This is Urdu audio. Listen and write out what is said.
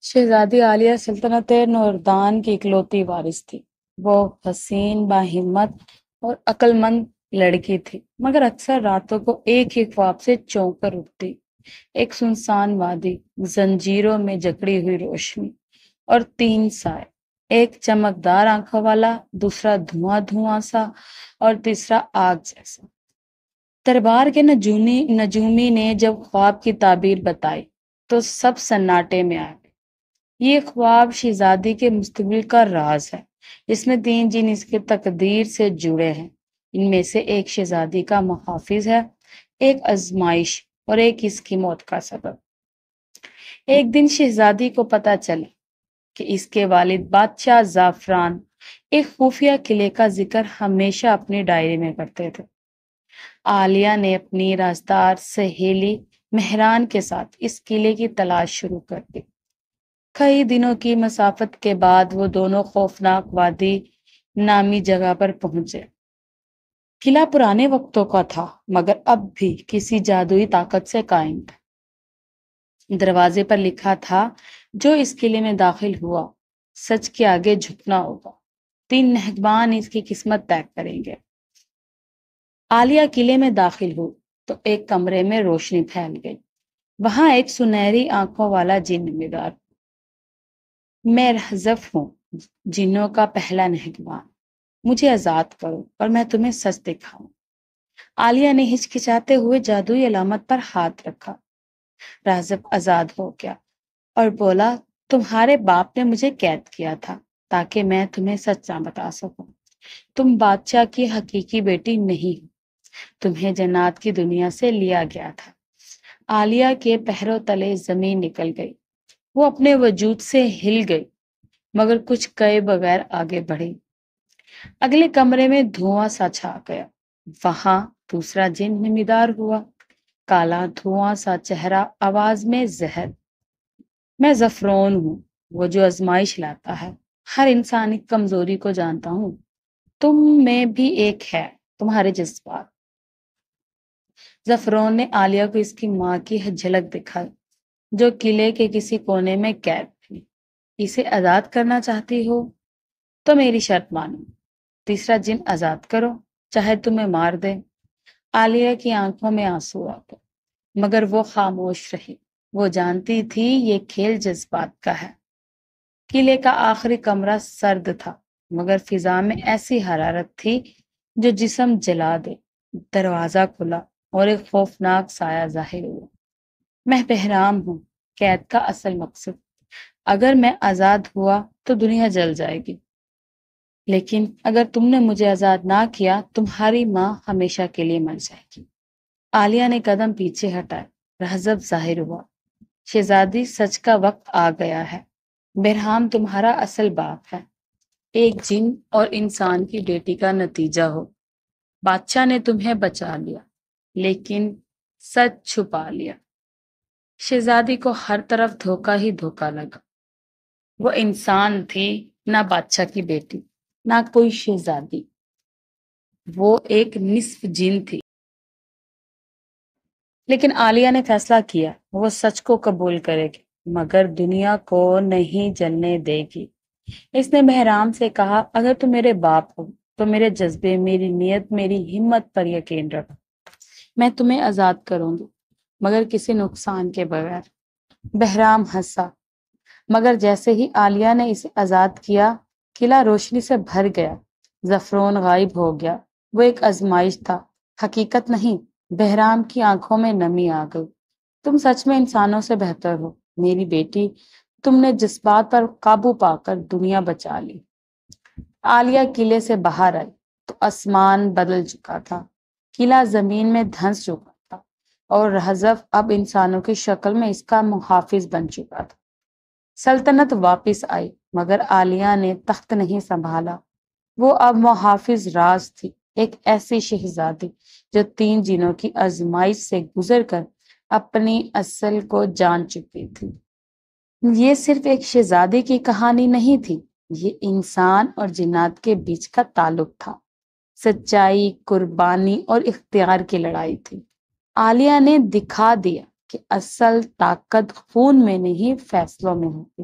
شہزادی عالیہ سلطنت نوردان کی اکلوتی وارث تھی۔ وہ حسین، باہمت اور عقل مند لڑکی تھی، مگر اکثر راتوں کو ایک ہی خواب سے چونک کر اٹھتی۔ ایک سنسان وادی، زنجیروں میں جکڑی ہوئی روشنی اور تین سائے، ایک چمکدار آنکھوں والا، دوسرا دھواں دھواں سا اور تیسرا آگ جیسا۔ دربار کے نجومی نے جب خواب کی تعبیر بتائی تو سب سناٹے میں آ گئے۔ یہ خواب شہزادی کے مستقبل کا راز ہے، جس میں تین جن اس کے تقدیر سے جڑے ہیں۔ ان میں سے ایک شہزادی کا محافظ ہے، ایک آزمائش اور ایک اس کی موت کا سبب۔ ایک دن شہزادی کو پتہ چلا کہ اس کے والد بادشاہ زعفران ایک خفیہ قلعے کا ذکر ہمیشہ اپنی ڈائری میں کرتے تھے۔ عالیہ نے اپنی رازدار سہیلی مہران کے ساتھ اس قلعے کی تلاش شروع کر دی۔ کئی دنوں کی مسافت کے بعد وہ دونوں خوفناک وادی نامی جگہ پر پہنچے۔ قلعہ پرانے وقتوں کا تھا، مگر اب بھی کسی جادوئی طاقت سے قائم تھا۔ دروازے پر لکھا تھا، جو اس قلعے میں داخل ہوا سچ کے آگے جھکنا ہوگا، تین نگہبان اس کی قسمت طے کریں گے۔ عالیہ قلعے میں داخل ہوئی تو ایک کمرے میں روشنی پھیل گئی۔ وہاں ایک سنہری آنکھوں والا جن نمودار۔ میں رہزف ہوں، جنوں کا پہلا نگہبان، مجھے آزاد کرو اور میں تمہیں سچ دکھاؤں۔ عالیہ نے ہچکچاتے ہوئے جادوئی علامت پر ہاتھ رکھا۔ رہزف آزاد ہو گیا اور بولا، تمہارے باپ نے مجھے قید کیا تھا تاکہ میں تمہیں سچا بتا سکوں۔ تم بادشاہ کی حقیقی بیٹی نہیں ہو، تمہیں جنات کی دنیا سے لیا گیا تھا۔ عالیہ کے پہروں تلے زمین نکل گئی، وہ اپنے وجود سے ہل گئی، مگر کچھ کئے بغیر آگے بڑھی۔ اگلے کمرے میں دھواں سا چھا گیا، وہاں دوسرا جن نمودار ہوا، کالا دھواں سا چہرہ، آواز میں زہر۔ میں زفرون ہوں، وہ جو آزمائش لاتا ہے، ہر انسانی کمزوری کو جانتا ہوں، تم میں بھی ایک ہے، تمہارے جذبات۔ زفرون نے عالیہ کو اس کی ماں کی جھلک دکھائی، جو قلعے کے کسی کونے میں قید تھی۔ اسے آزاد کرنا چاہتی ہو تو میری شرط مانو، تیسرا جن آزاد کرو چاہے تمہیں مار دے۔ عالیہ کی آنکھوں میں آنسو آ گئے، مگر وہ خاموش رہی۔ وہ جانتی تھی یہ کھیل جذبات کا ہے۔ قلعے کا آخری کمرہ سرد تھا، مگر فضا میں ایسی حرارت تھی جو جسم جلا دے۔ دروازہ کھلا اور ایک خوفناک سایہ ظاہر ہوا۔ میں بحرام ہوں، قید کا اصل مقصد۔ اگر میں آزاد ہوا تو دنیا جل جائے گی، لیکن اگر تم نے مجھے آزاد نہ کیا، تمہاری ماں ہمیشہ کے لیے مر جائے گی۔ عالیہ نے قدم پیچھے ہٹائے، رہزب ظاہر ہوا۔ شہزادی، سچ کا وقت آ گیا ہے۔ بہرام تمہارا اصل باپ ہے، ایک جن اور انسان کی بیٹی کا نتیجہ ہو۔ بادشاہ نے تمہیں بچا لیا، لیکن سچ چھپا لیا۔ شہزادی کو ہر طرف دھوکہ ہی دھوکہ لگا۔ وہ انسان تھی، نہ بادشاہ کی بیٹی، نہ کوئی شہزادی، وہ ایک نصف جن تھی۔ لیکن عالیہ نے فیصلہ کیا، وہ سچ کو قبول کرے گی، مگر دنیا کو نہیں جلنے دے گی۔ اس نے بہرام سے کہا، اگر تم میرے باپ ہو تو میرے جذبے، میری نیت، میری ہمت پر یقین رکھو۔ میں تمہیں آزاد کروں گی، مگر کسی نقصان کے بغیر۔ بہرام ہنسا، مگر جیسے ہی عالیہ نے اسے آزاد کیا، قلعہ روشنی سے بھر گیا۔ زفرون غائب ہو گیا۔ وہ ایک آزمائش تھا، حقیقت نہیں۔ بہرام کی آنکھوں میں نمی آ گئی۔ تم سچ میں انسانوں سے بہتر ہو میری بیٹی، تم نے جذبات پر قابو پا کر دنیا بچا لی۔ عالیہ قلعے سے باہر آئی تو آسمان بدل چکا تھا، قلعہ زمین میں دھنس چکا تھا اور رہزف اب انسانوں کی شکل میں اس کا محافظ بن چکا تھا۔ سلطنت واپس آئی، مگر عالیہ نے تخت نہیں سنبھالا۔ وہ اب محافظ راز تھی، ایک ایسی شہزادی جو تین جنوں کی آزمائش سے گزر کر اپنی اصل کو جان چکی تھی۔ یہ صرف ایک شہزادی کی کہانی نہیں تھی، یہ انسان اور جنات کے بیچ کا تعلق تھا، سچائی، قربانی اور اختیار کی لڑائی تھی۔ عالیہ نے دکھا دیا کہ اصل طاقت خون میں نہیں فیصلوں میں ہوتی.